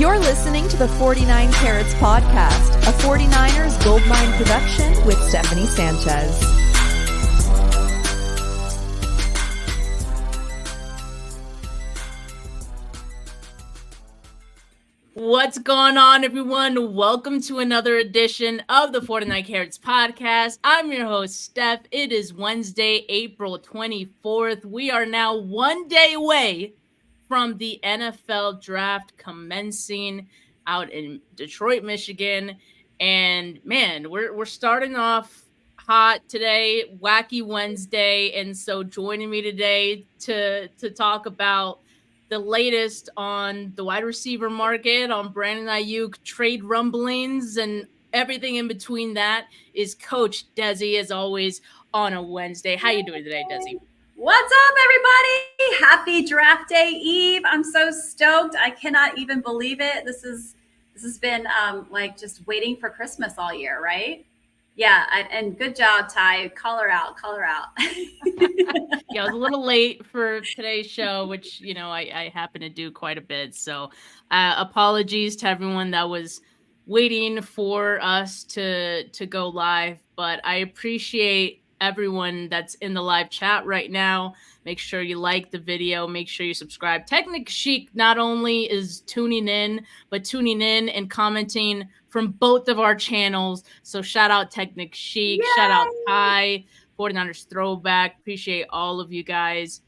You're listening to the 49 Carats Podcast, a 49ers Goldmine production with Stephanie Sanchez. What's going on, everyone? Welcome to another edition of the 49 Carats Podcast. I'm your host, Steph. It is Wednesday, April 24th. We are now 1 day away from the NFL draft commencing out in Detroit, Michigan. And man, we're starting off hot today, Wacky Wednesday. And so joining me today to talk about the latest on the wide receiver market, on Brandon Aiyuk trade rumblings, and everything in between that is Coach Dezi, as always, on a Wednesday. How you doing today, Dezi? What's up, everybody? Happy draft day eve. I'm so stoked. I cannot even believe it. This has been like just waiting for Christmas all year, right? Yeah, and good job, Ty. Color out. Yeah, I was a little late for today's show, which, you know, I happen to do quite a bit. So apologies to everyone that was waiting for us to go live. But I appreciate everyone that's in the live chat right now. Make sure you like the video. Make sure you subscribe. Technic Chic not only is tuning in, but tuning in and commenting from both of our channels. So shout out Technic Chic. Yay! Shout out Ty, 49ers Throwback. Appreciate all of you guys.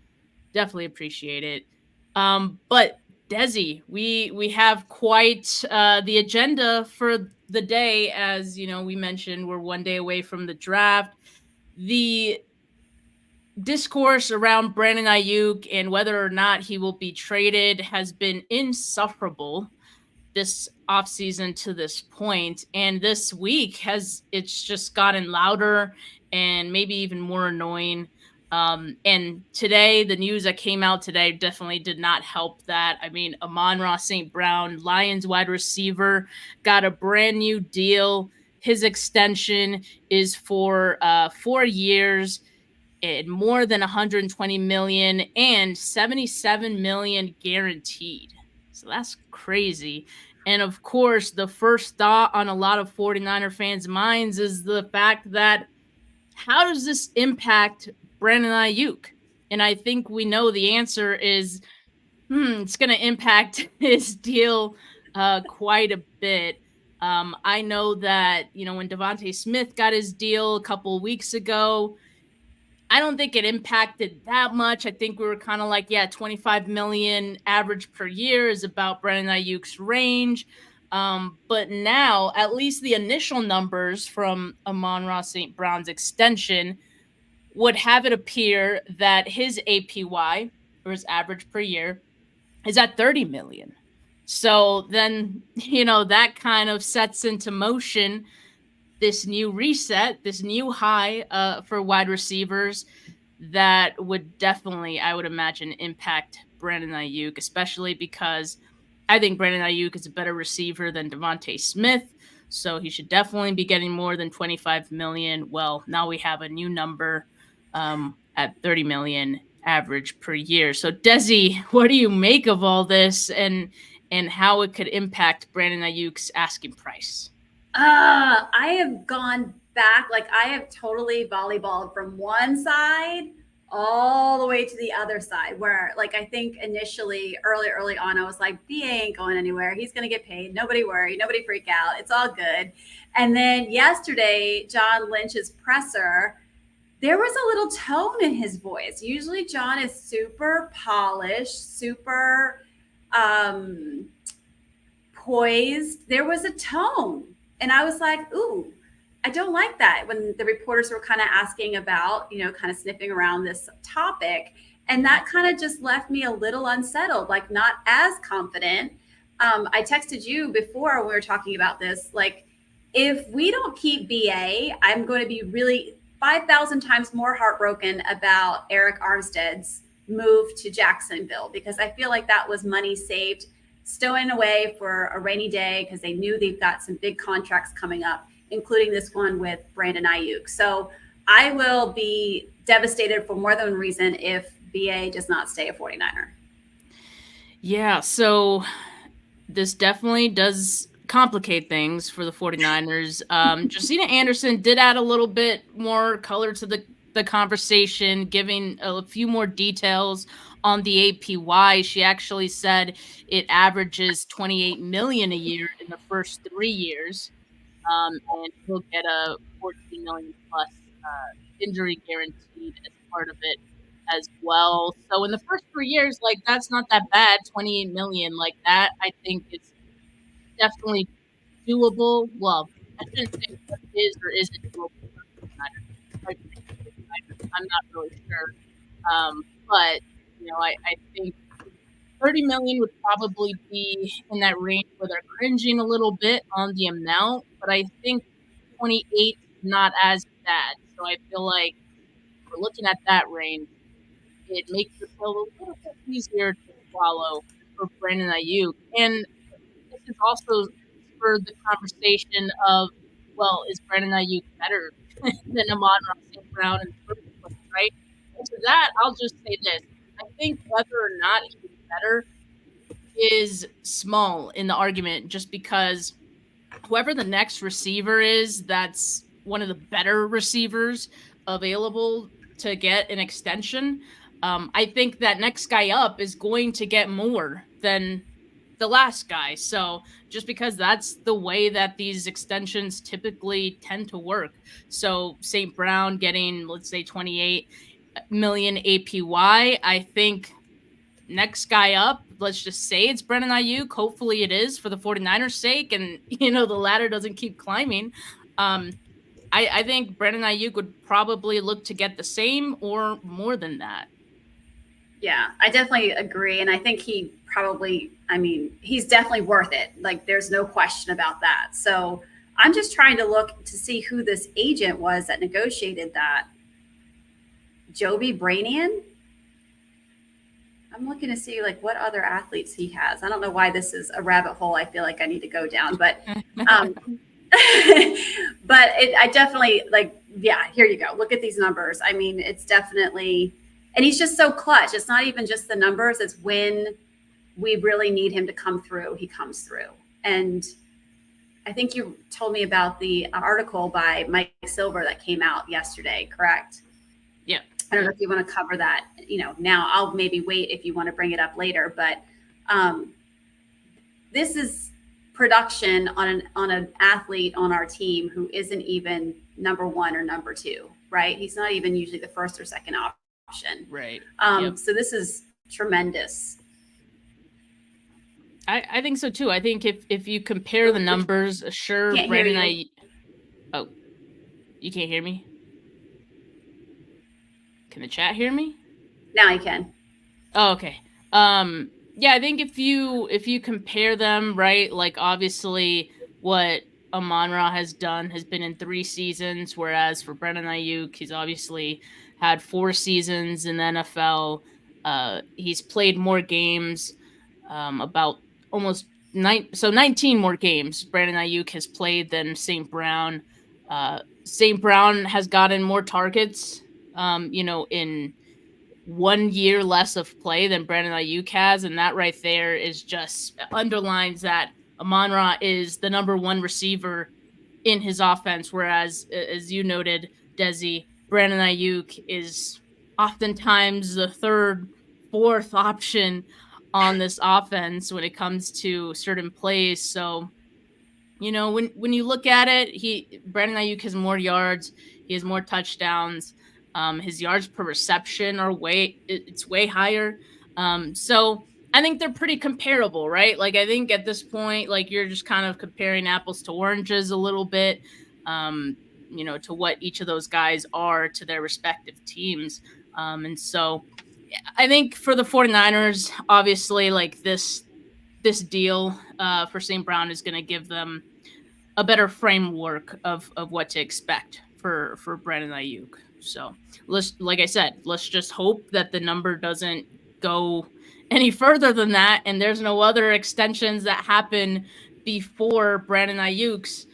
Definitely appreciate it. But Dezi, we have quite the agenda for the day. As you know, we mentioned we're 1 day away from the draft. The discourse around Brandon Aiyuk and whether or not he will be traded has been insufferable this offseason to this point. And this week it's just gotten louder and maybe even more annoying. And today, the news that came out today definitely did not help that. I mean, Amon-Ra St. Lions wide receiver, got a brand new deal. His extension is for 4 years and more than $120 million and $77 million guaranteed. So that's crazy. And of course, the first thought on a lot of 49er fans' minds is the fact that how does this impact Brandon Aiyuk? And I think we know the answer is it's going to impact his deal quite a bit. I know that, you know, when Devontae Smith got his deal a couple of weeks ago, I don't think it impacted that much. I think we were kind of like, yeah, 25 million average per year is about Brandon Aiyuk's range. But now, at least the initial numbers from Amon-Ra St. Brown's extension would have it appear that his APY, or his average per year, is at 30 million. So then, you know, that kind of sets into motion this new reset, this new high for wide receivers that would definitely, I would imagine, impact Brandon Aiyuk, especially because I think Brandon Aiyuk is a better receiver than Devontae Smith. So he should definitely be getting more than 25 million. Well, now we have a new number at 30 million average per year. So Dezi, what do you make of all this and how it could impact Brandon Aiyuk's asking price? I have gone back, like I have totally volleyballed from one side all the way to the other side, where like I think initially early on I was like, BA ain't going anywhere, he's gonna get paid, nobody worry, nobody freak out, it's all good. And then yesterday, John Lynch's presser, there was a little tone in his voice. Usually John is super polished, super poised. There was a tone. And I was like, ooh, I don't like that, when the reporters were kind of asking about, you know, kind of sniffing around this topic. And that kind of just left me a little unsettled, like not as confident. I texted you before when we were talking about this, like, if we don't keep BA, I'm going to be really 5,000 times more heartbroken about Eric Armstead's move to Jacksonville, because I feel like that was money saved, stowing away for a rainy day, because they knew they've got some big contracts coming up, including this one with Brandon Aiyuk. So I will be devastated for more than one reason if BA does not stay a 49er. Yeah, so this definitely does complicate things for the 49ers. Josina Anderson did add a little bit more color to the conversation, giving a few more details on the APY. She actually said it averages 28 million a year in the first 3 years, and he'll get a 14 million plus injury guaranteed as part of it as well. So in the first 3 years, like that's not that bad. 28 million, like that, I think is definitely doable. Well, I shouldn't say what is or isn't doable. I'm not really sure. But I think 30 million would probably be in that range where they're cringing a little bit on the amount, but I think 28 not as bad. So I feel like we're looking at that range. It makes the pill a little bit easier to swallow for Brandon Aiyuk. And this is also spurred the conversation of, well, is Brandon Aiyuk better than Amon-Ra St. Brown in the first place, right? And to that, I'll just say this. I think whether or not he's better is small in the argument, just because whoever the next receiver is, that's one of the better receivers available to get an extension. I think that next guy up is going to get more than the last guy. So just because that's the way that these extensions typically tend to work. So St. Brown getting, let's say, 28 million APY, I think next guy up, let's just say it's Brandon Aiyuk. Hopefully it is for the 49ers sake. And, the ladder doesn't keep climbing. I think Brandon Aiyuk would probably look to get the same or more than that. Yeah, I definitely agree. And I think he's definitely worth it. Like, there's no question about that. So I'm just trying to look to see who this agent was that negotiated that. Joby Branian? I'm looking to see what other athletes he has. I don't know why this is a rabbit hole I feel like I need to go down, but I definitely here you go. Look at these numbers. I mean, it's definitely, and he's just so clutch. It's not even just the numbers. It's when we really need him to come through, he comes through. And I think you told me about the article by Mike Silver that came out yesterday, correct? Yeah. I don't know if you want to cover that, now. I'll maybe wait if you want to bring it up later, but this is production on an athlete on our team who isn't even number one or number two, right? He's not even usually the first or second option. Right. So this is tremendous. I think so too. I think if you compare the numbers, sure, Brandon Aiyuk. Oh, you can't hear me? Can the chat hear me? Now I can. Oh, okay. Yeah, I think if you compare them, right, like obviously what Amon-Ra has done has been in 3 seasons, whereas for Brandon Aiyuk, he's obviously had 4 seasons in the NFL. He's played more games, about almost 19 more games Brandon Aiyuk has played than St. Brown. St. Brown has gotten more targets, in 1 year less of play than Brandon Aiyuk has, and that right there is just underlines that Amon-Ra is the number 1 receiver in his offense, whereas, as you noted, Dezi, Brandon Aiyuk is oftentimes the 3rd, 4th option on this offense when it comes to certain plays. So, when you look at it, Brandon Aiyuk has more yards, he has more touchdowns. His yards per reception are way higher. So I think they're pretty comparable, right? Like, I think at this point, you're just kind of comparing apples to oranges a little bit, to what each of those guys are to their respective teams. And so I think for the 49ers, obviously, this deal for St. Brown is going to give them a better framework of what to expect for Brandon Aiyuk. So like I said, let's just hope that the number doesn't go any further than that, and there's no other extensions that happen before Brandon Aiyuk's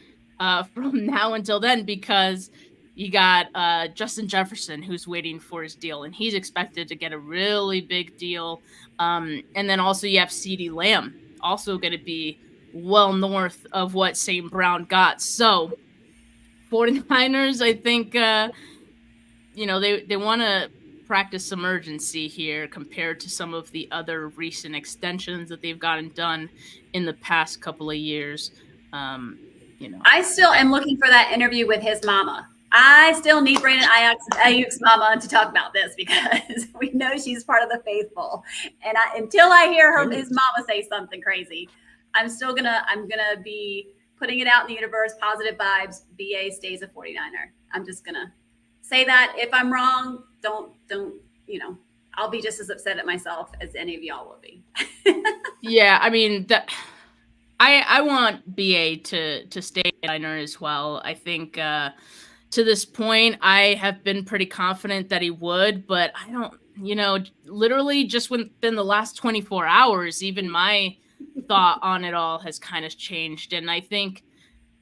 from now until then, because you got Justin Jefferson, who's waiting for his deal, and he's expected to get a really big deal. And then also you have CeeDee Lamb also going to be well north of what St. Brown got. So 49ers, I think, they want to practice some urgency here compared to some of the other recent extensions that they've gotten done in the past couple of years. I still am looking for that interview with his mama. I still need Brandon Aiyuk's mama to talk about this because we know she's part of the faithful. And until I hear his mama say something crazy, I'm gonna be putting it out in the universe. Positive vibes. BA stays a 49er. I'm just gonna say that. If I'm wrong, don't I'll be just as upset at myself as any of y'all will be. Yeah, I mean I want BA to stay a Niner as well. I think to this point, I have been pretty confident that he would, but I don't, literally just within the last 24 hours, even my thought on it all has kind of changed. And I think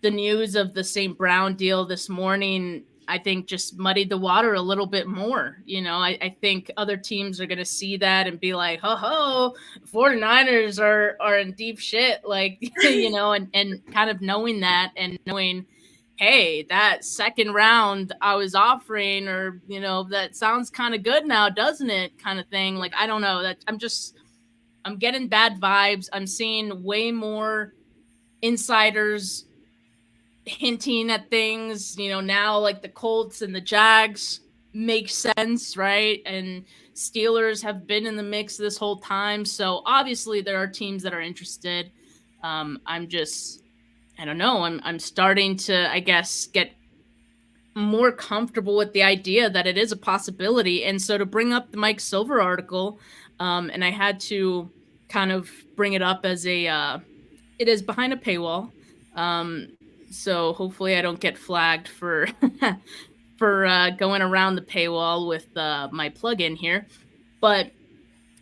the news of the St. Brown deal this morning, I think just muddied the water a little bit more. I think other teams are going to see that and be like, ho, 49ers are in deep shit. Like, and kind of knowing that and knowing, hey, that second round I was offering, or, that sounds kind of good now, doesn't it? Kind of thing. Like, I don't know, that I'm getting bad vibes. I'm seeing way more insiders hinting at things, now like the Colts and the Jags make sense, right? And Steelers have been in the mix this whole time. So obviously there are teams that are interested. I don't know. I'm starting to, I guess, get more comfortable with the idea that it is a possibility. And so to bring up the Mike Silver article, and I had to kind of bring it up as it is behind a paywall. So hopefully I don't get flagged for going around the paywall with my plugin here. But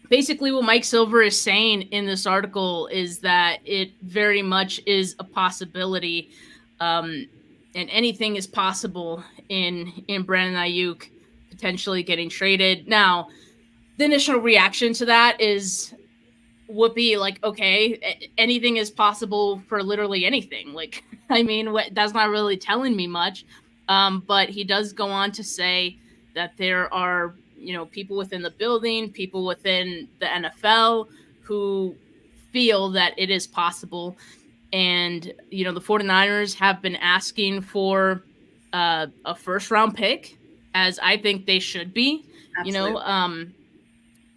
basically what Mike Silver is saying in this article is that it very much is a possibility, and anything is possible in Brandon Aiyuk potentially getting traded. Now, the initial reaction to that would be like, okay, anything is possible for literally anything. Like, I mean, that's not really telling me much. But he does go on to say that there are, people within the building, people within the NFL who feel that it is possible. And, the 49ers have been asking for a first round pick, as I think they should be. Absolutely.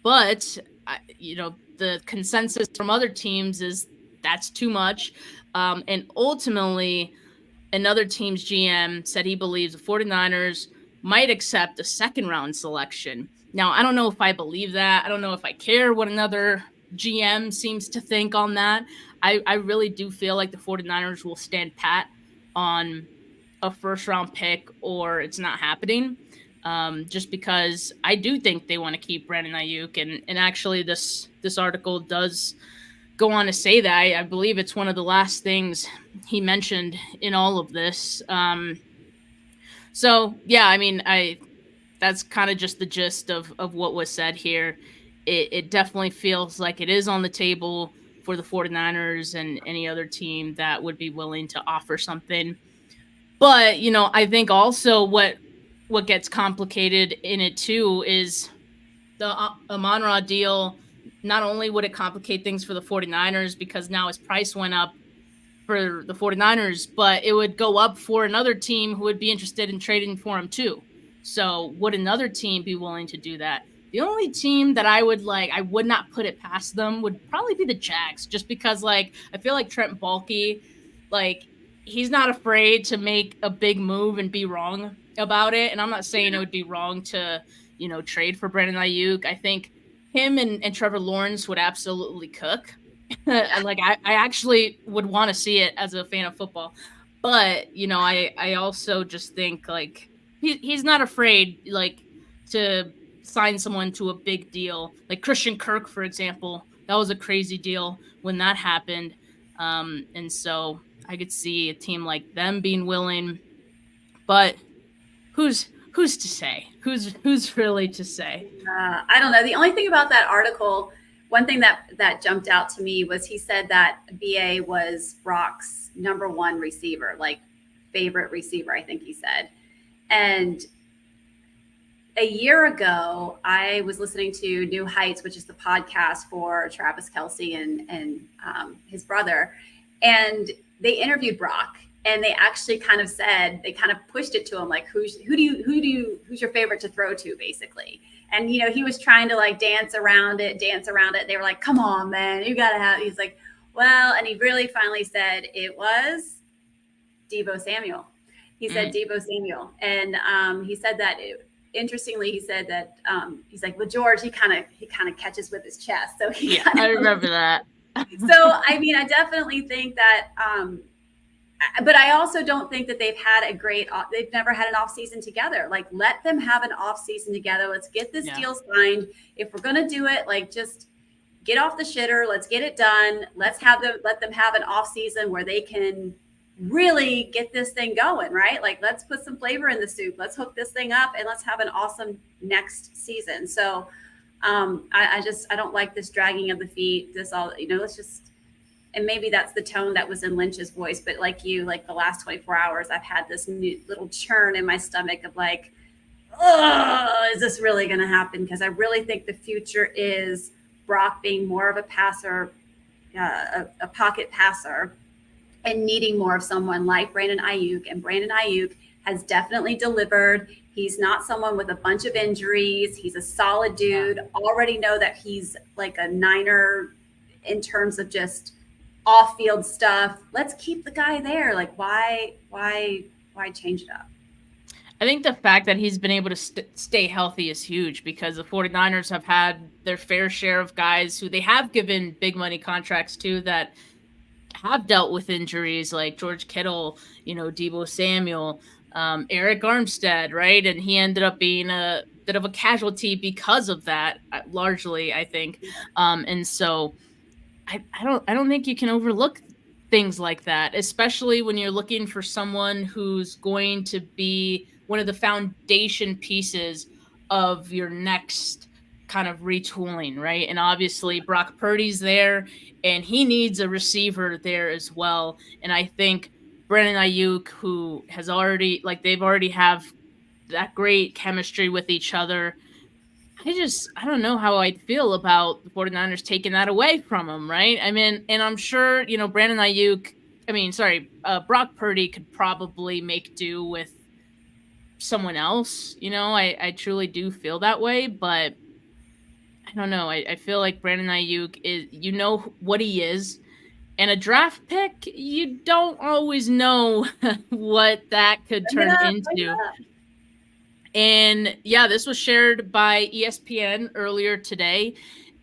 But the consensus from other teams is that's too much. And ultimately, another team's GM said he believes the 49ers might accept a second round selection. Now, I don't know if I believe that. I don't know if I care what another GM seems to think on that. I really do feel like the 49ers will stand pat on a first round pick or it's not happening. Just because I do think they want to keep Brandon Aiyuk. And actually this article does go on to say that. I believe it's one of the last things he mentioned in all of this. So, yeah, I mean, that's kind of just the gist of what was said here. It definitely feels like it is on the table for the 49ers and any other team that would be willing to offer something. But, I think also what gets complicated in it too is the Amon-Ra deal. Not only would it complicate things for the 49ers because now his price went up for the 49ers, but it would go up for another team who would be interested in trading for him too. So would another team be willing to do that? The only team that I would not put it past them would probably be the Jags, just because I feel like Trent Baalke, he's not afraid to make a big move and be wrong about it. And I'm not saying it would be wrong to, trade for Brandon Aiyuk. I think him and Trevor Lawrence would absolutely cook. I actually would want to see it as a fan of football. But, I also just think he's not afraid to sign someone to a big deal. Like Christian Kirk, for example, that was a crazy deal when that happened. And so I could see a team like them being willing, but who's to say? Who's really to say? I don't know. The only thing about that article one thing that jumped out to me was he said that BA was Brock's number one receiver, like favorite receiver, I think he said. And a year ago, I was listening to New Heights, which is the podcast for Travis Kelce and his brother, and they interviewed Brock, and they actually kind of said, they kind of pushed it to him, like, who's your favorite to throw to, basically. And he was trying to like dance around it. They were like, come on, man, you gotta have. He's like, well, and he really finally said it was Deebo Samuel. He said Deebo Samuel, and he said that. Interestingly, he said that he's like, well, George, he kind of catches with his chest. So I remember that. So I mean, I definitely think that, but I also don't think that they've never had an off season together. Like, let them have an off season together. Let's get this deal signed. If we're gonna do it, like, just get off the shitter. Let's get it done. Let them have an off season where they can really get this thing going, right? Like, let's put some flavor in the soup. Let's hook this thing up, and let's have an awesome next season. So I don't like this dragging of the feet, this all, let's just, and maybe that's the tone that was in Lynch's voice, but like the last 24 hours, I've had this new little churn in my stomach of like, oh, is this really going to happen? Because I really think the future is Brock being more of a passer, a pocket passer, and needing more of someone like Brandon Aiyuk. And Brandon Aiyuk has definitely delivered. He's not someone with a bunch of injuries. He's a solid dude. Already know that he's like a Niner in terms of just off-field stuff. Let's keep the guy there. Like, why change it up? I think the fact that he's been able to stay healthy is huge, because the 49ers have had their fair share of guys who they have given big money contracts to that have dealt with injuries, like George Kittle, Deebo Samuel, Eric Armstead, right? And he ended up being a bit of a casualty because of that, largely, I think. And so I don't think you can overlook things like that, especially when you're looking for someone who's going to be one of the foundation pieces of your next kind of retooling, right? And obviously Brock Purdy's there, and he needs a receiver there as well. And I think Brandon Aiyuk, who has already, they've already have that great chemistry with each other. I don't know how I'd feel about the 49ers taking that away from him, right? I mean, and I'm sure, Brandon Aiyuk, Brock Purdy could probably make do with someone else. I truly do feel that way, but I don't know. I feel like Brandon Aiyuk is, what he is, and a draft pick, you don't always know what that could turn into. And yeah, this was shared by ESPN earlier today,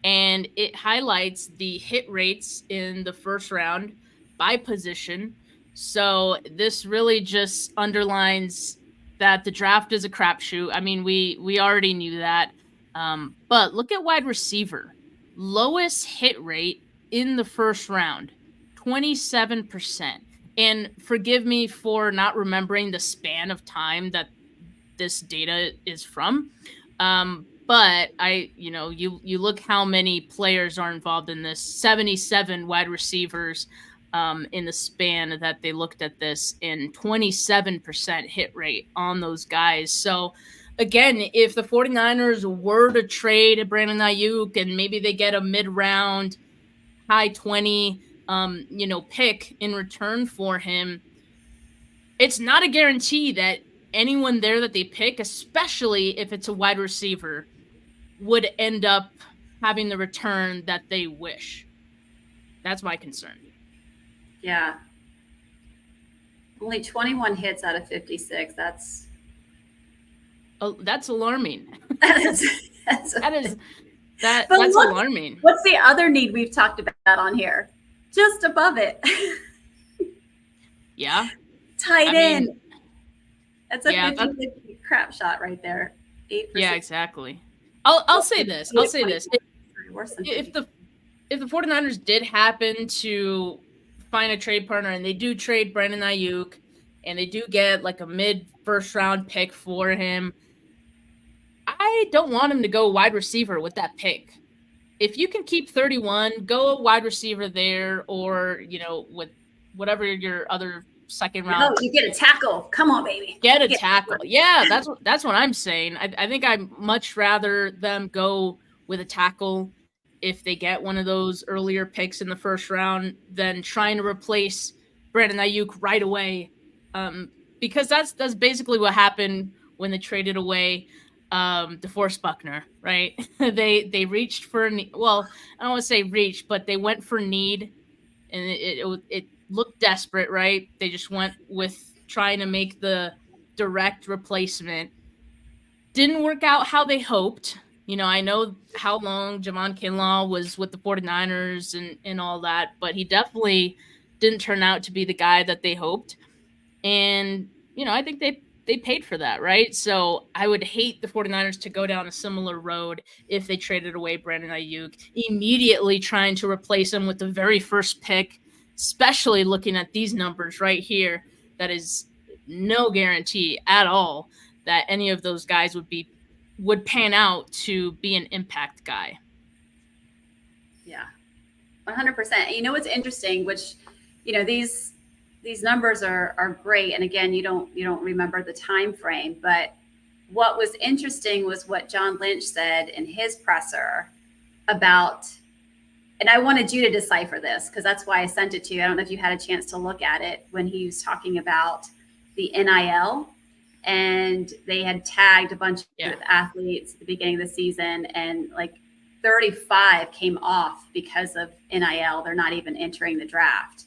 and it highlights the hit rates in the first round by position. So this really just underlines that the draft is a crapshoot. I mean, we already knew that. But look at wide receiver. Lowest hit rate in the first round, 27%. And forgive me for not remembering the span of time that this data is from. But you look how many players are involved in this, 77 wide receivers in the span that they looked at this, and 27% hit rate on those guys. So again, if the 49ers were to trade Brandon Aiyuk and maybe they get a mid-round, high 20, pick in return for him, it's not a guarantee that anyone there that they pick, especially if it's a wide receiver, would end up having the return that they wish. That's my concern. Yeah. Only 21 hits out of 56. That's alarming. That's alarming. What's the other need we've talked about on here? Just above it. Yeah. Tight end. That's a 50-50 crap shot right there. 8%. Yeah, exactly. I'll say this. If the 49ers did happen to find a trade partner and they do trade Brandon Aiyuk and they do get like a mid first round pick for him, I don't want him to go wide receiver with that pick. if you can keep 31, go a wide receiver there, or, with whatever your other second round. No, you get a tackle. Come on, baby. Get a tackle. Yeah, that's what I'm saying. I think I'd much rather them go with a tackle if they get one of those earlier picks in the first round than trying to replace Brandon Aiyuk right away. Because that's basically what happened when they traded away DeForest Buckner, right? they reached for well, I don't want to say reached, but they went for need, and it looked desperate, right? They just went with trying to make the direct replacement. Didn't work out how they hoped. I know how long Javon Kinlaw was with the 49ers and all that, but he definitely didn't turn out to be the guy that they hoped. And, I think they paid for that, right? So I would hate the 49ers to go down a similar road if they traded away Brandon Aiyuk, immediately trying to replace him with the very first pick, especially looking at these numbers right here. That is no guarantee at all that any of those guys would pan out to be an impact guy. Yeah, 100%. You know what's interesting, which, these numbers are great, and again, you don't remember the time frame, but what was interesting was what John Lynch said in his presser about, and I wanted you to decipher this because that's why I sent it to you. I don't know if you had a chance to look at it when he was talking about the NIL, and they had tagged a bunch of athletes at the beginning of the season, and like 35 came off because of NIL. They're not even entering the draft.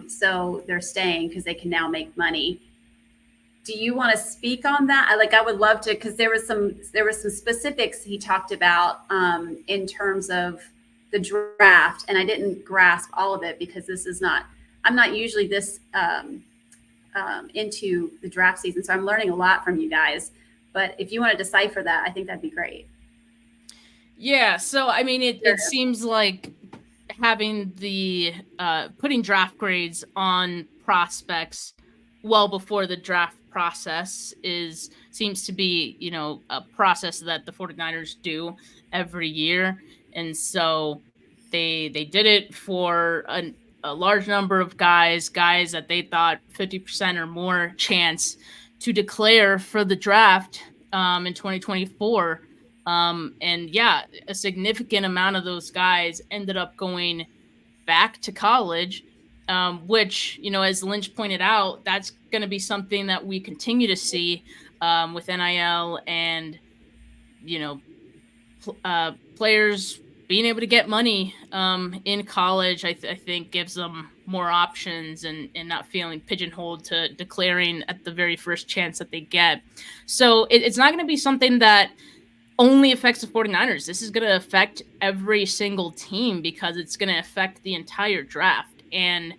So they're staying because they can now make money. Do you want to speak on that? I would love to, because there was some specifics he talked about in terms of the draft, and I didn't grasp all of it because I'm not usually this into the draft season, so I'm learning a lot from you guys. But if you want to decipher that, I think that'd be great. Yeah. So I mean, it seems like having the putting draft grades on prospects well before the draft process seems to be, a process that the 49ers do every year. And so they did it for a large number of guys that they thought 50% or more chance to declare for the draft in 2024. And yeah, a significant amount of those guys ended up going back to college, which, as Lynch pointed out, that's going to be something that we continue to see with NIL and, players being able to get money in college. I think gives them more options and not feeling pigeonholed to declaring at the very first chance that they get. So it's not going to be something that only affects the 49ers. This is going to affect every single team because it's going to affect the entire draft. And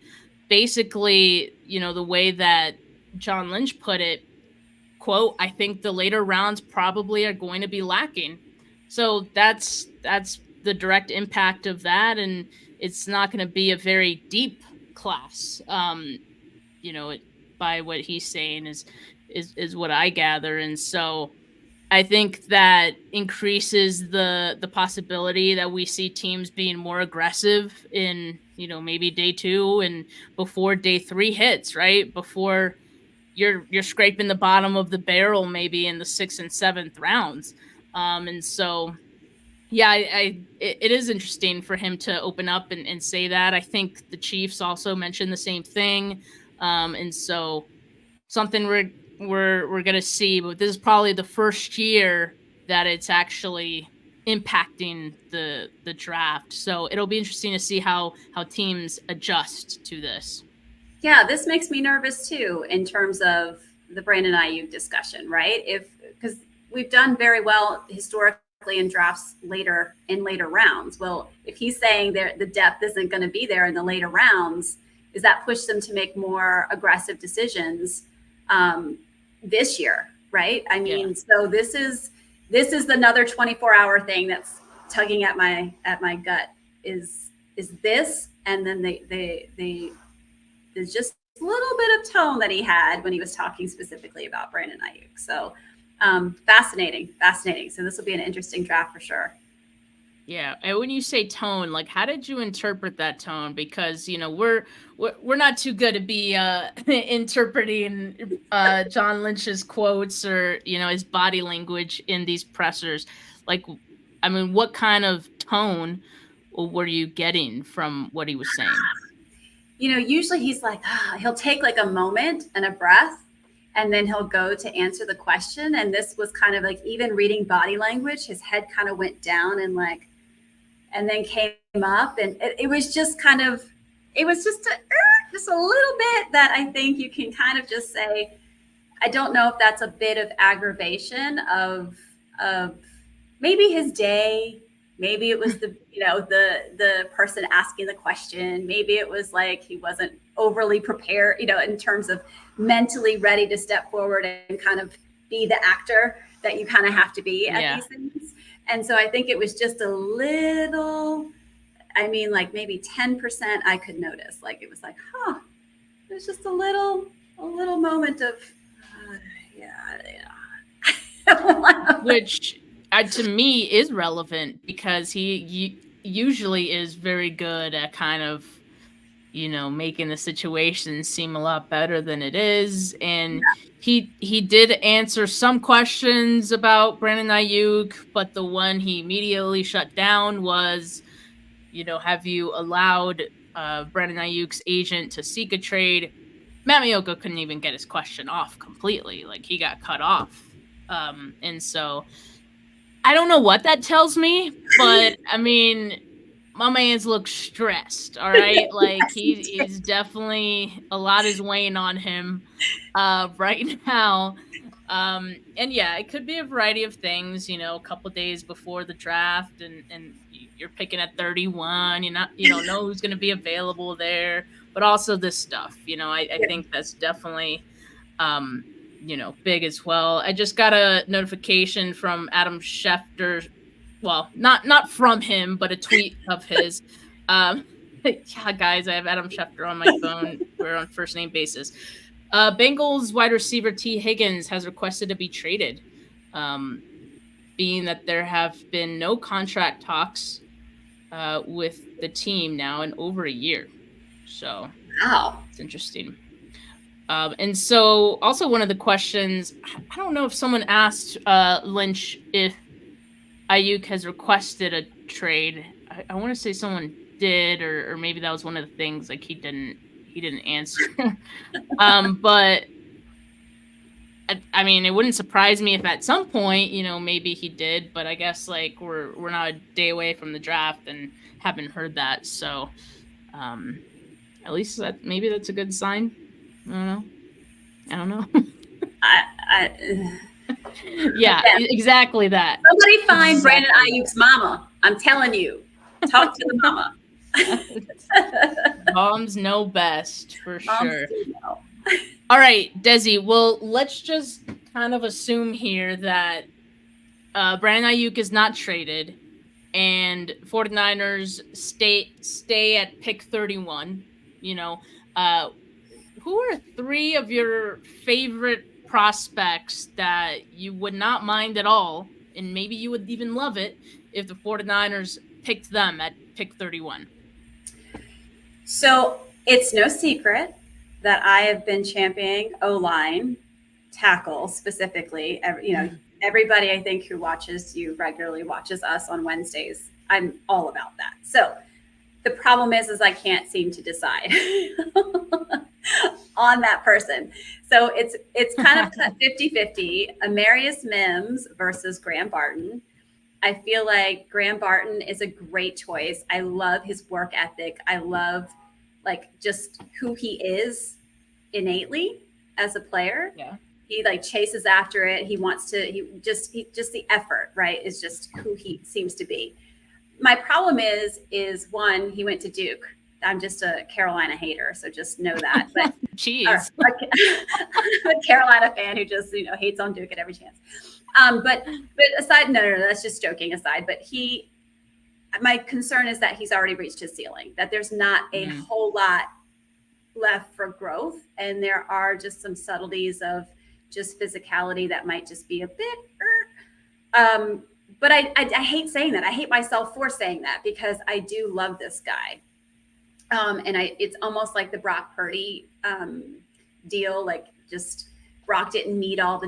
basically, the way that John Lynch put it, quote, I think the later rounds probably are going to be lacking. So that's the direct impact of that. And it's not going to be a very deep class, by what he's saying is what I gather. And so I think that increases the possibility that we see teams being more aggressive in, maybe day 2 and before day 3 hits, right? Before you're scraping the bottom of the barrel, maybe in the 6th and 7th rounds. And so, yeah, it is interesting for him to open up and say that. I think the Chiefs also mentioned the same thing. And so something we're going to see, but this is probably the first year that it's actually impacting the draft. So it'll be interesting to see how teams adjust to this. Yeah, this makes me nervous too in terms of the Brandon Aiyuk discussion, right? Because we've done very well historically in drafts later rounds. Well, if he's saying the depth isn't going to be there in the later rounds, does that push them to make more aggressive decisions this year, right? I mean, So this is another 24-hour thing that's tugging at my gut. Is this, and then there's just a little bit of tone that he had when he was talking specifically about Brandon Aiyuk. So fascinating. So this will be an interesting draft for sure. Yeah, and when you say tone, like, how did you interpret that tone? Because we're not too good to be interpreting John Lynch's quotes or his body language in these pressers. Like, I mean, what kind of tone were you getting from what he was saying? Usually he's like, he'll take like a moment and a breath, and then he'll go to answer the question. And this was kind of like, even reading body language, his head kind of went down and then came up, and it was just kind of, it was just a little bit that I think you can kind of just say, I don't know if that's a bit of aggravation of maybe his day, maybe it was the person asking the question, maybe it was like he wasn't overly prepared, in terms of mentally ready to step forward and kind of be the actor that you kind of have to be at these things. And so I think it was just a little, like maybe 10% I could notice. Like, it was like, it was just a little moment of, which to me is relevant, because he usually is very good at kind of, making the situation seem a lot better than it is. And he did answer some questions about Brandon Aiyuk, but the one he immediately shut down was, have you allowed Brandon Ayuk's agent to seek a trade? Matt Maiocco couldn't even get his question off completely. Like, he got cut off. And so I don't know what that tells me, but I mean, my man's looks stressed. All right. Like, he is definitely, a lot is weighing on him right now. And yeah, it could be a variety of things, a couple of days before the draft, and you're picking at 31, you don't know who's going to be available there, but also this stuff, I think that's definitely, big as well. I just got a notification from Adam Schefter. Well, not from him, but a tweet of his. Yeah, guys, I have Adam Schefter on my phone. We're on first name basis. Bengals wide receiver T. Higgins has requested to be traded, being that there have been no contract talks with the team now in over a year. So, wow, it's interesting. And so, also one of the questions, I don't know if someone asked Lynch if Aiyuk has requested a trade. I want to say someone did, or maybe that was one of the things, like, he didn't answer. But I mean, it wouldn't surprise me if at some point, maybe he did, but I guess, like, we're not a day away from the draft and haven't heard that. So at least maybe that's a good sign. I don't know. Yeah, exactly that. Somebody find Brandon Aiyuk's mama. I'm telling you, talk to the mama. Moms know best, for sure. Know. All right, Dezi. Well, let's just kind of assume here that Brandon Aiyuk is not traded, and 49ers stay at pick 31. Who are 3 of your favorite prospects that you would not mind at all, and maybe you would even love it if the 49ers picked them at pick 31? So it's no secret that I have been championing O-line, tackle specifically. Everybody I think who watches you regularly watches us on Wednesdays. I'm all about that. So the problem is I can't seem to decide on that person. So it's kind of 50-50. Amarius Mims versus Graham Barton. I feel like Graham Barton is a great choice. I love his work ethic. I love, like, just who he is innately as a player. Yeah. He, like, chases after it. He wants to, he just the effort, right, is just who he seems to be. My problem is one, he went to Duke. I'm just a Carolina hater, so just know that. But jeez, a Carolina fan who just hates on Duke at every chance. But aside, no, that's just joking aside. But my concern is that he's already reached his ceiling. That there's not a whole lot left for growth, and there are just some subtleties of just physicality that might just be a bit. But I hate saying that. I hate myself for saying that because I do love this guy. And it's almost like the Brock Purdy deal, like just Brock didn't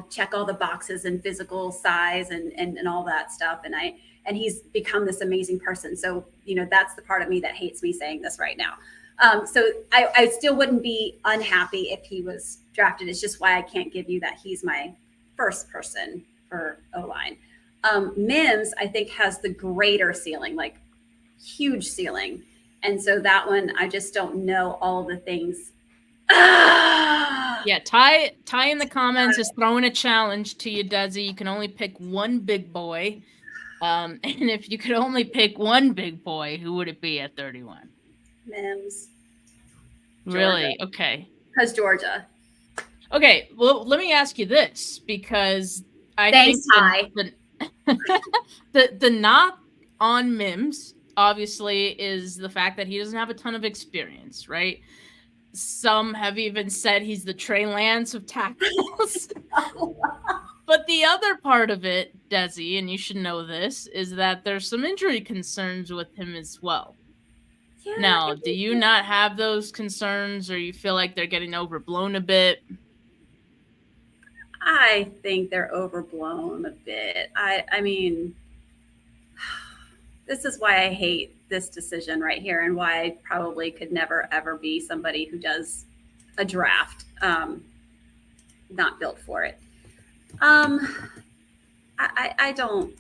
check all the boxes and physical size and all that stuff. And he's become this amazing person. So, that's the part of me that hates me saying this right now. So I still wouldn't be unhappy if he was drafted. It's just why I can't give you that he's my first person for O-line. Mims, I think, has the greater ceiling, like huge ceiling. And so that one, I just don't know all the things. Yeah, Ty in the comments is throwing a challenge to you, Dezi. You can only pick one big boy. And if you could only pick one big boy, who would it be at 31? Mims. Really? Okay. Because Georgia. Okay, well, let me ask you this, because I Thanks, think the knock on Mims obviously is the fact that he doesn't have a ton of experience, right? Some have even said he's the Trey Lance of tackles. But the other part of it, Dezi, and you should know this, is that there's some injury concerns with him as well. Yeah, now, do you not have those concerns, or you feel like they're getting overblown a bit? I think they're overblown a bit. I mean, this is why I hate this decision right here, and why I probably could never, ever be somebody who does a draft. Not built for it. I don't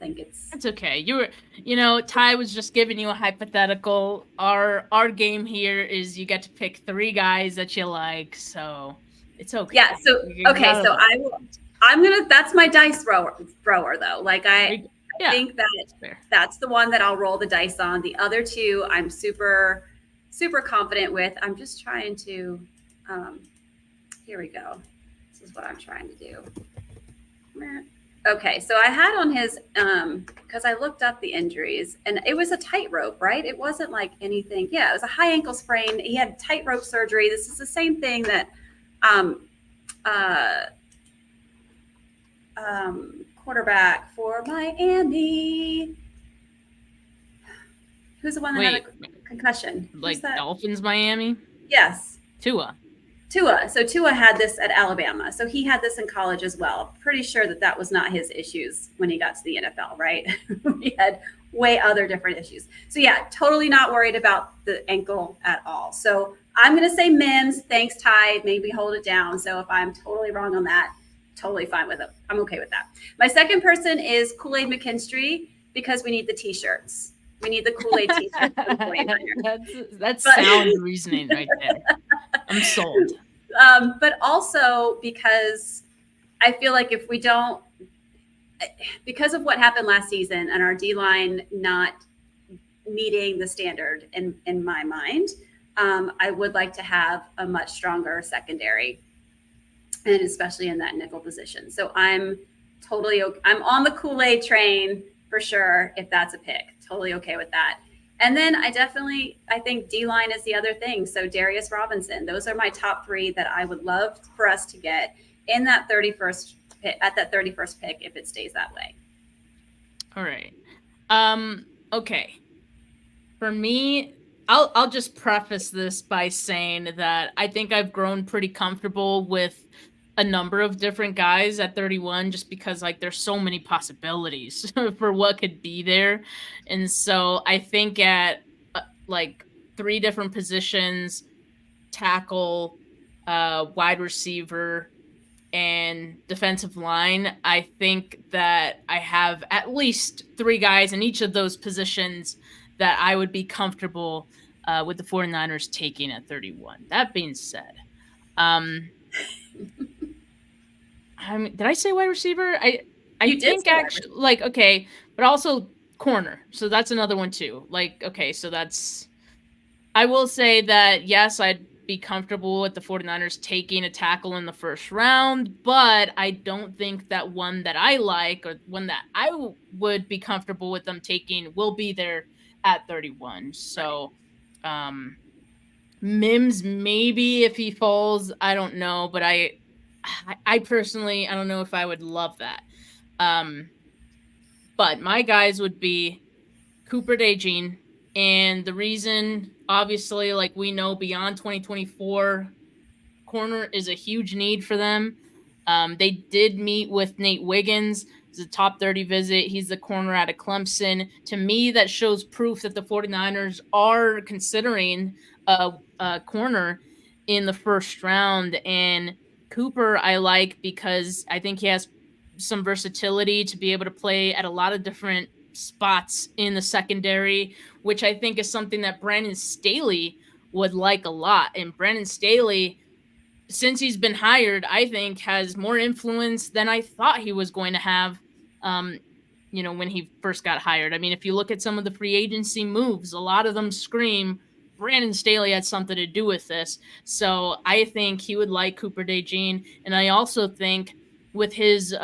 think it's okay. Ty was just giving you a hypothetical. Our game here is you get to pick 3 guys that you like, so it's okay. Yeah. So okay. So that's my dice thrower though. Like I think that's the one that I'll roll the dice on. The other 2, I'm super, super confident with. I'm just trying to, here we go. This is what I'm trying to do. Okay, so I had on his, because I looked up the injuries, and it was a tightrope, right? It wasn't like anything. Yeah, it was a high ankle sprain. He had tightrope surgery. This is the same thing that quarterback for Miami. Who's the one that had a concussion? Like Dolphins, Miami? Yes. Tua. So Tua had this at Alabama. So he had this in college as well. Pretty sure that was not his issues when he got to the NFL, right? He had way other different issues. So yeah, totally not worried about the ankle at all. So I'm going to say Mims. Thanks, Ty. Maybe hold it down. So if I'm totally wrong on that, totally fine with it. I'm okay with that. My second person is Kool-Aid McKinstry, because we need the T-shirts. We need the Kool-Aid T-shirts. That's sound reasoning right there. I'm sold. But also because I feel like if we don't, because of what happened last season and our D-line not meeting the standard in my mind, I would like to have a much stronger secondary, and especially in that nickel position. So I'm on the Kool-Aid train for sure if that's a pick. Totally okay with that. And then I think D-line is the other thing. So Darius Robinson, those are my top 3 that I would love for us to get in that 31st pick if it stays that way. All right. Okay. For me, I'll just preface this by saying that I think I've grown pretty comfortable with a number of different guys at 31, just because like there's so many possibilities for what could be there. And so I think at like 3 different positions, tackle, wide receiver, and defensive line, I think that I have at least 3 guys in each of those positions that I would be comfortable with the 49ers taking at 31. That being said, did I say wide receiver? I think actually, like, okay, but also corner. So that's another one too. Like, okay, so I will say that, yes, I'd be comfortable with the 49ers taking a tackle in the first round, but I don't think that one that I like or one that I would be comfortable with them taking will be there at 31. So, Mims, maybe if he falls, I don't know, but I personally, I don't know if I would love that. But my guys would be Cooper DeJean. And the reason, obviously, like we know beyond 2024, corner is a huge need for them. They did meet with Nate Wiggins. It's a top 30 visit. He's the corner out of Clemson. To me, that shows proof that the 49ers are considering a corner in the first round. And Cooper, I like because I think he has some versatility to be able to play at a lot of different spots in the secondary, which I think is something that Brandon Staley would like a lot. And Brandon Staley, since he's been hired, I think has more influence than I thought he was going to have, when he first got hired. I mean, if you look at some of the free agency moves, a lot of them scream Brandon Staley had something to do with this. So I think he would like Cooper DeJean. And I also think with his,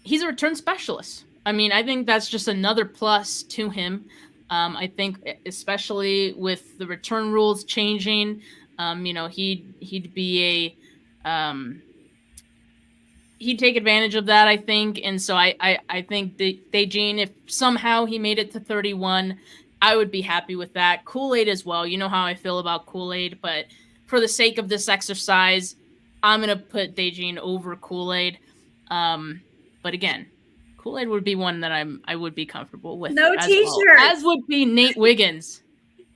he's a return specialist. I mean, I think that's just another plus to him. I think especially with the return rules changing, he'd be he'd take advantage of that, I think. And so I think DeJean, if somehow he made it to 31, I would be happy with that. Kool-Aid as well. You know how I feel about Kool-Aid, but for the sake of this exercise, I'm going to put DeJean over Kool-Aid. But again, Kool-Aid would be one that I would be comfortable with. No t-shirt. As would be Nate Wiggins.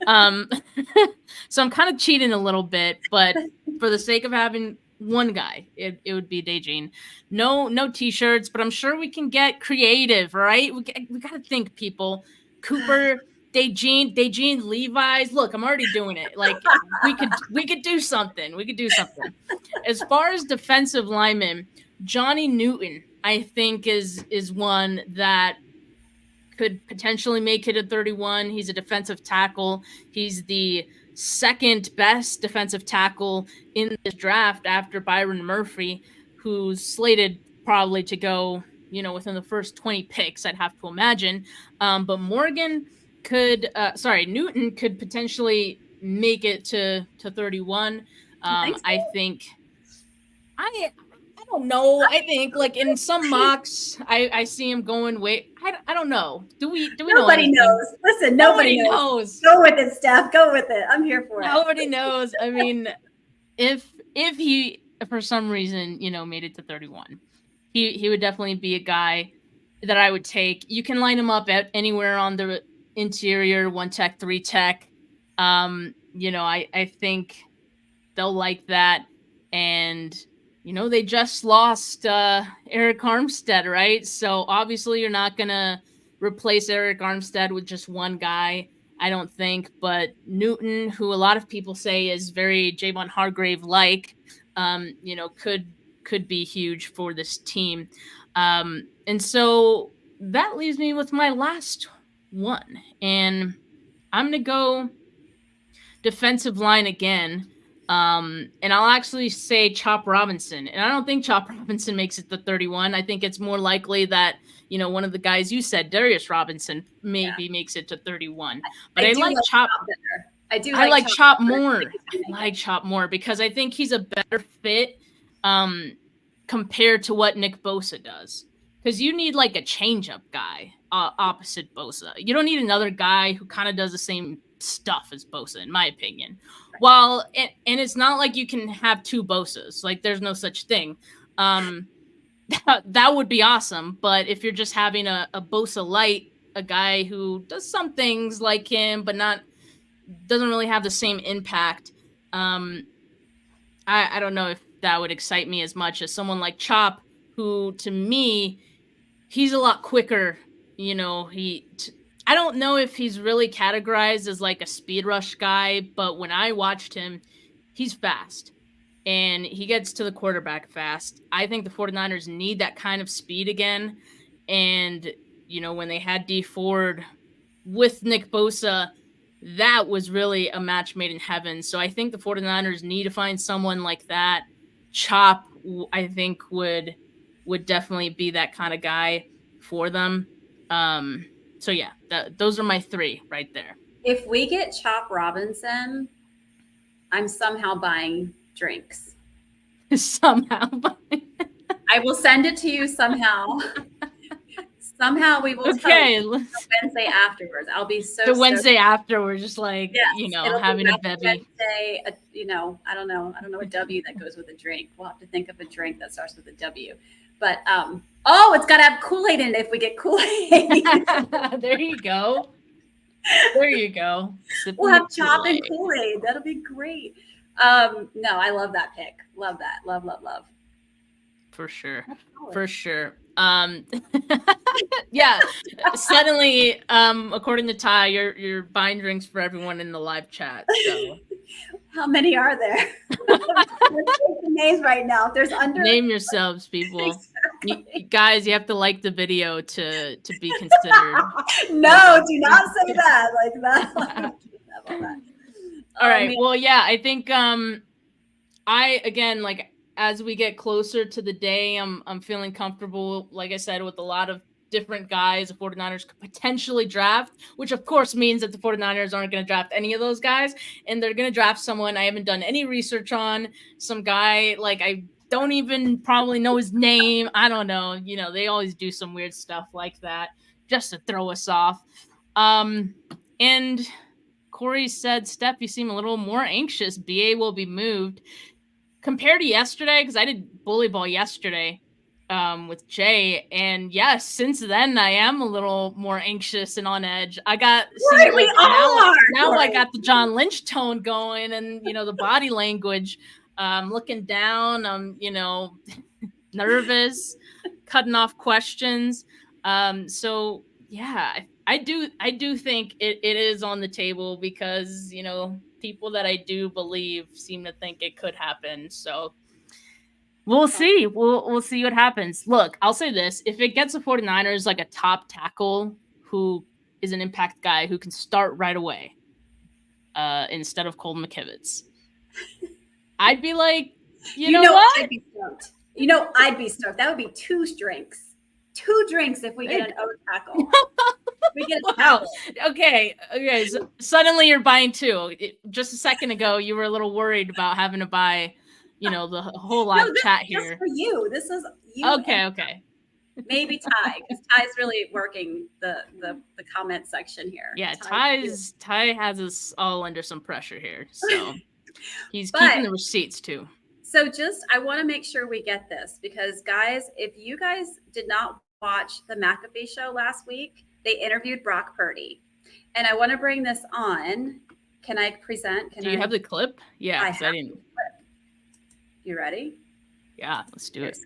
So I'm kind of cheating a little bit, but for the sake of having one guy, it would be DeJean. No t-shirts, but I'm sure we can get creative, right? We got to think, people. Cooper, DeJean, Levi's. Look, I'm already doing it. Like we could do something. We could do something. As far as defensive linemen, Johnny Newton, I think is one that could potentially make it at 31. He's a defensive tackle. He's the second best defensive tackle in this draft after Byron Murphy, who's slated probably to go, within the first 20 picks, I'd have to imagine. But Newton could potentially make it to 31. I think I don't know. I think like in some mocks, I see him going. I don't know. Do we Nobody knows. Listen, nobody knows. Go with it, Steph. Go with it. I'm here for it. Nobody knows. I mean, if he for some reason made it to 31, he would definitely be a guy that I would take. You can line him up at anywhere on the interior, 1 tech, 3 tech. I think they'll like that. And they just lost Eric Armstead, right? So obviously you're not going to replace Eric Armstead with just one guy, I don't think. But Newton, who a lot of people say is very Javon Hargrave-like, could be huge for this team. And so that leaves me with my last one. And I'm going to go defensive line again. And I'll actually say Chop Robinson. And I don't think Chop Robinson makes it to 31. I think it's more likely that, one of the guys you said, Darius Robinson, maybe makes it to 31. But I like Chop. I like Chop more. I like Chop more because I think he's a better fit compared to what Nick Bosa does. Because you need like a change-up guy opposite Bosa. You don't need another guy who kind of does the same stuff as Bosa, in my opinion. Well, and it's not like you can have two Bosas. Like, there's no such thing. That would be awesome. But if you're just having a Bosa light, a guy who does some things like him, but doesn't really have the same impact, I don't know if that would excite me as much as someone like Chop, who, to me, he's a lot quicker. I don't know if he's really categorized as like a speed rush guy, but when I watched him, he's fast and he gets to the quarterback fast. I think the 49ers need that kind of speed again. And, when they had Dee Ford with Nick Bosa, that was really a match made in heaven. So I think the 49ers need to find someone like that. Chop, I think, would definitely be that kind of guy for them. So yeah, those are my 3 right there. If we get Chop Robinson, I'm somehow buying drinks. Somehow buying. I will send it to you somehow. Somehow we will Okay, tell you the Wednesday afterwards. I'll be so the Wednesday after, we're just like, yes, it'll having be a bevy. Wednesday, I don't know a W that goes with a drink. We'll have to think of a drink that starts with a W. But it's got to have Kool-Aid in it if we get Kool-Aid. There you go. There you go. We'll have chop and Kool-Aid. That'll be great. No, I love that pick. Love that. Love, love, love. For sure. For sure. Yeah. Suddenly, according to Ty, you're buying drinks for everyone in the live chat. So how many are there? The names right now. If there's under name yourselves, people. Exactly. Guys, you have to like the video to be considered. No, do not say that like that. All right. Well, yeah, I think as we get closer to the day, I'm feeling comfortable, like I said, with a lot of different guys the 49ers could potentially draft, which of course means that the 49ers aren't going to draft any of those guys, and they're going to draft someone I haven't done any research on, some guy like I don't even probably know his name. I don't know. They always do some weird stuff like that just to throw us off. And Corey said, Steph, you seem a little more anxious. BA will be moved. Compared to yesterday, because I did bully ball yesterday with Jay, and yes, since then I am a little more anxious and on edge. I got now I got the John Lynch tone going, and the body language. Looking down, I'm nervous, cutting off questions. So yeah, I do think it is on the table because people that I do believe seem to think it could happen. So we'll see. We'll see what happens. Look, I'll say this. If it gets the 49ers like a top tackle who is an impact guy who can start right away instead of Colton McKivitz, I'd be like, you know what? I'd be stoked. I'd be stoked. That would be 2 drinks. 2 drinks if we get an O tackle. We get a wow. Okay. So suddenly you're buying 2. Just a second ago, you were a little worried about having to buy, the whole live chat here. For you. This is you. Okay. Maybe Ty, because Ty's really working the comment section here. Yeah, Ty has us all under some pressure here. So he's keeping the receipts too. So I want to make sure we get this because guys, if you guys did not watch the McAfee show last week, they interviewed Brock Purdy. And I want to bring this on. Can I present? Do you have the clip? Yeah. I didn't. You ready? Yeah, let's do it.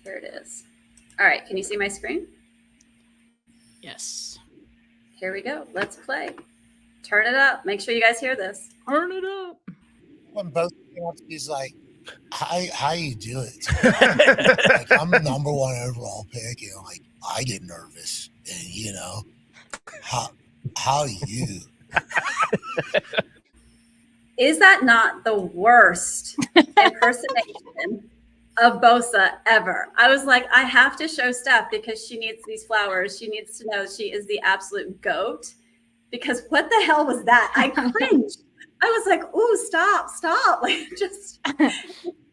Here it is. All right. Can you see my screen? Yes. Here we go. Let's play. Turn it up. Make sure you guys hear this. Turn it up. When both he's like, how you do it? Like, I'm the number 1 overall pick, and like I get nervous, and how you? Is that not the worst impersonation of Bosa ever? I was like, I have to show Steph because she needs these flowers. She needs to know she is the absolute GOAT. Because what the hell was that? I cringed. I was like, "Ooh, stop!" Like, just call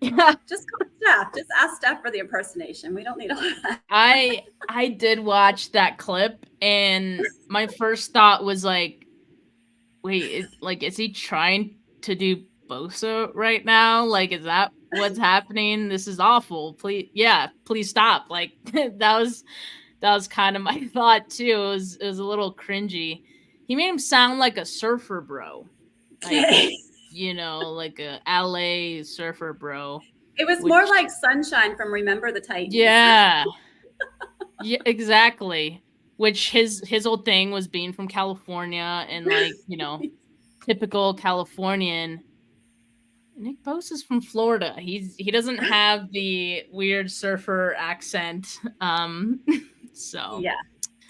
Steph. Just ask Steph for the impersonation. We don't need all that. I did watch that clip, and my first thought was like, "Wait, is he trying to do Bosa right now? Like, is that what's happening? This is awful. Please stop." Like, that was kind of my thought too. It was a little cringy. He made him sound like a surfer bro. Like, like a LA surfer bro. It was more like Sunshine from Remember the Titans. Yeah. Yeah, exactly. Which his whole thing was being from California and like, typical Californian. Nick Bosa's from Florida. He doesn't have the weird surfer accent. So yeah,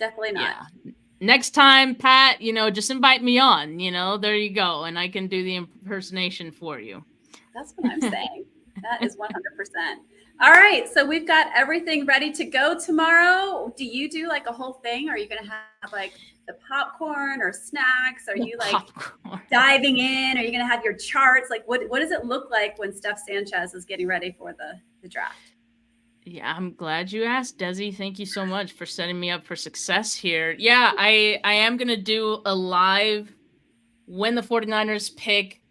definitely not. Yeah. Next time, Pat, just invite me on, there you go. And I can do the impersonation for you. That's what I'm saying. That is 100%. All right. So we've got everything ready to go tomorrow. Do you do like a whole thing? Are you going to have like the popcorn or snacks? Are you like diving in? Are you going to have your charts? Like what does it look like when Steph Sanchez is getting ready for the draft? Yeah, I'm glad you asked, Dezi. Thank you so much for setting me up for success here. Yeah, I am going to do a live when the 49ers pick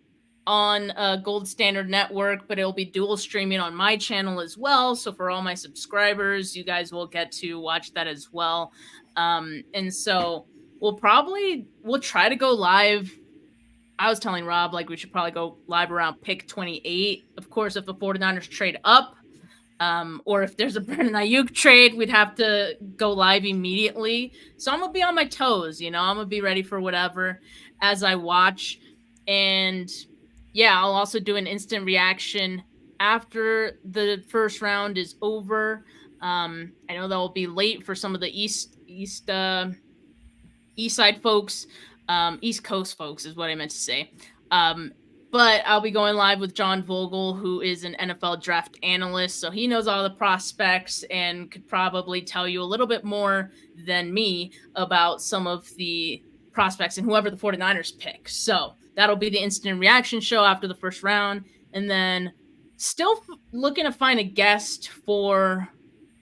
on Gold Standard Network, but it'll be dual streaming on my channel as well. So for all my subscribers, you guys will get to watch that as well. And so we'll try to go live. I was telling Rob, like, we should probably go live around pick 28. Of course, if the 49ers trade up, or if there's a Brandon Aiyuk trade, we'd have to go live immediately. So I'm going to be on my toes, I'm going to be ready for whatever as I watch. And yeah, I'll also do an instant reaction after the first round is over. I know that will be late for some of the east side folks, East Coast folks is what I meant to say. But I'll be going live with John Vogel, who is an NFL draft analyst. So he knows all the prospects and could probably tell you a little bit more than me about some of the prospects and whoever the 49ers pick. So that'll be the instant reaction show after the first round. And then still looking to find a guest for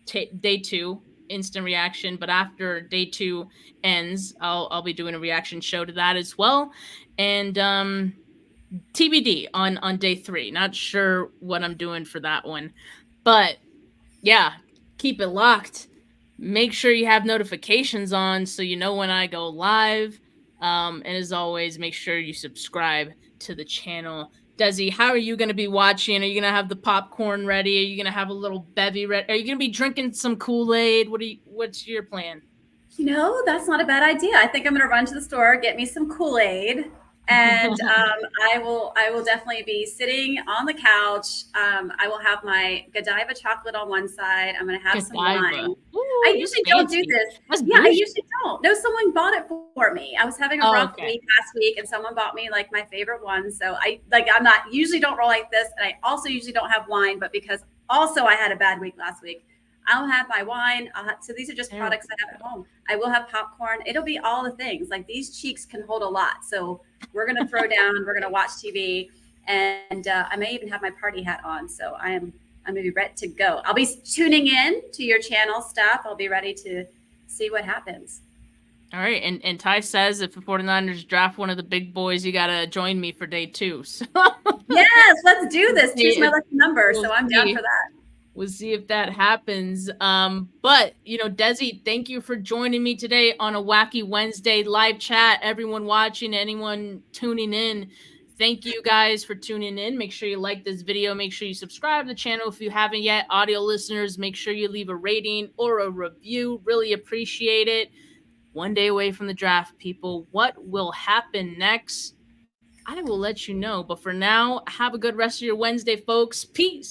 day 2 instant reaction. But after day 2 ends, I'll be doing a reaction show to that as well. And TBD on day 3. Not sure what I'm doing for that one. But yeah, keep it locked. Make sure you have notifications on so you know when I go live. And as always, make sure you subscribe to the channel. Dezi, how are you going to be watching? Are you going to have the popcorn ready? Are you going to have a little bevy ready? Are you going to be drinking some Kool-Aid? What's your plan? That's not a bad idea. I think I'm going to run to the store, get me some Kool-Aid. And I will definitely be sitting on the couch. I will have my Godiva chocolate on one side. I'm going to have some wine. Ooh, I usually don't do this. I usually don't. No, someone bought it for me. I was having a rough week last week, and someone bought me like my favorite one. So I'm usually don't roll like this, and I also usually don't have wine. But because also I had a bad week last week, I'll have my wine. So these are just products I have at home. I will have popcorn. It'll be all the things. Like, these cheeks can hold a lot. So we're going to throw down. We're going to watch TV. And I may even have my party hat on. So I'm going to be ready to go. I'll be tuning in to your channel stuff. I'll be ready to see what happens. All right. And Ty says if the 49ers draft one of the big boys, you got to join me for day 2. So yes, let's do this. Choose my lucky number. So I'm down for that. We'll see if that happens. But, Dezi, thank you for joining me today on a Wacky Wednesday live chat. Everyone watching, anyone tuning in, thank you guys for tuning in. Make sure you like this video. Make sure you subscribe to the channel if you haven't yet. Audio listeners, make sure you leave a rating or a review. Really appreciate it. One day away from the draft, people. What will happen next? I will let you know. But for now, have a good rest of your Wednesday, folks. Peace.